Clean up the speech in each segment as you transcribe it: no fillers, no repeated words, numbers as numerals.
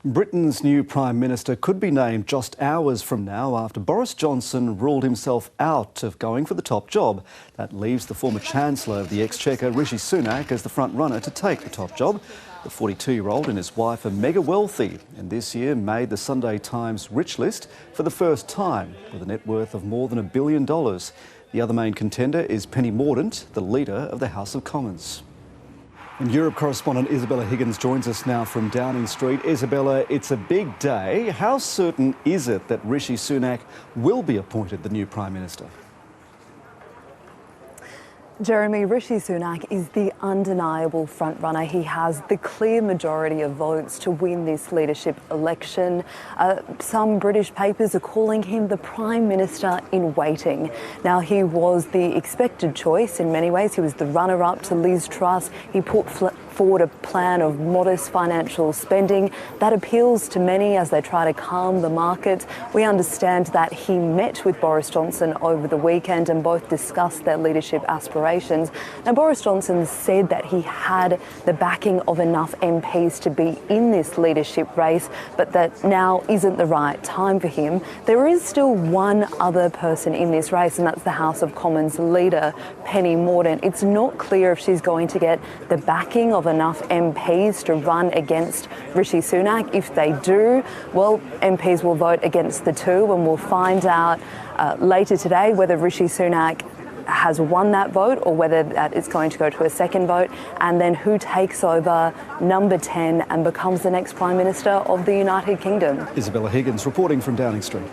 Britain's new Prime Minister could be named just hours from now after Boris Johnson ruled himself out of going for the top job. That leaves the former Chancellor of the Exchequer, Rishi Sunak, as the front-runner to take the top job. The 42-year-old and his wife are mega wealthy and this year made the Sunday Times Rich List for the first time with a net worth of more than $1 billion. The other main contender is Penny Mordaunt, the leader of the House of Commons. And Europe correspondent Isabella Higgins joins us now from Downing Street. Isabella, it's a big day. How certain is it that Rishi Sunak will be appointed the new Prime Minister? Jeremy, Rishi Sunak is the undeniable frontrunner. He has the clear majority of votes to win this leadership election. Some British papers are calling him the Prime Minister in waiting. Now, he was the expected choice in many ways. He was the runner-up to Liz Truss. He put forward a plan of modest financial spending that appeals to many as they try to calm the market. We understand that he met with Boris Johnson over the weekend and both discussed their leadership aspirations. Now, Boris Johnson said that he had the backing of enough MPs to be in this leadership race, but that now isn't the right time for him. There is still one other person in this race, and that's the House of Commons leader, Penny Mordaunt. It's not clear if she's going to get the backing of enough MPs to run against Rishi Sunak. If they do, well, MPs will vote against the two, and we'll find out later today whether Rishi Sunak has won that vote or whether that is going to go to a second vote, and then who takes over number 10 and becomes the next Prime Minister of the United Kingdom. Isabella Higgins reporting from Downing Street.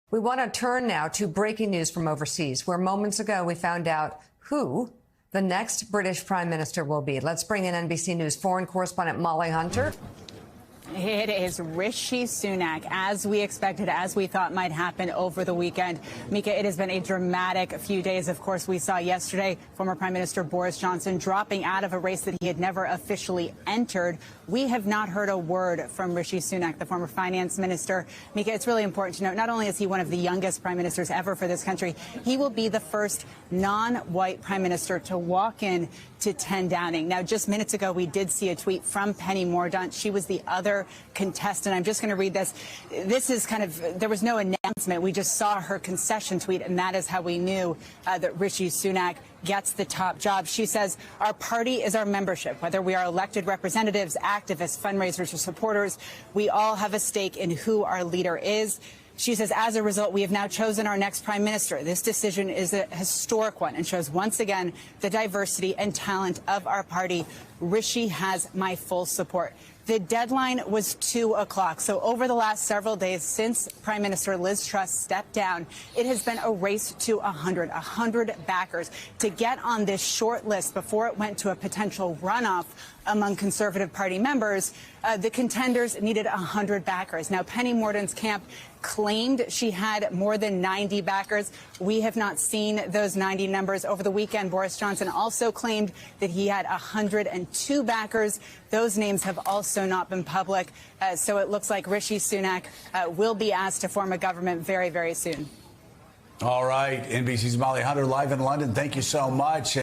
We want to turn now to breaking news from overseas, where moments ago we found out who the next British Prime Minister will be. Let's bring in NBC News foreign correspondent Molly Hunter. It is Rishi Sunak, as we expected, as we thought might happen over the weekend. Mika, it has been a dramatic few days. Of course, we saw yesterday former Prime Minister Boris Johnson dropping out of a race that he had never officially entered. We have not heard a word from Rishi Sunak, the former finance minister. Mika, it's really important to note, not only is he one of the youngest prime ministers ever for this country, he will be the first non-white prime minister to walk in to 10 Downing. Now, just minutes ago, we did see a tweet from Penny Mordaunt. She was the other contestant. I'm just going to read this. This is there was no announcement. We just saw her concession tweet, and that is how we knew that Rishi Sunak gets the top job. She says, our party is our membership. Whether we are elected representatives, activists, fundraisers, or supporters, we all have a stake in who our leader is. She says, as a result, we have now chosen our next prime minister. This decision is a historic one and shows once again the diversity and talent of our party. Rishi has my full support. The deadline was 2 o'clock. So over the last several days since Prime Minister Liz Truss stepped down, it has been a race to 100 backers to get on this short list before it went to a potential runoff among Conservative Party members. The contenders needed 100 backers. Now, Penny Mordaunt's camp claimed she had more than 90 backers. We have not seen those 90 numbers. Over the weekend, Boris Johnson also claimed that he had 102 backers. Those names have also not been public. So it looks like Rishi Sunak will be asked to form a government very, very soon. All right. NBC's Molly Hunter live in London. Thank you so much.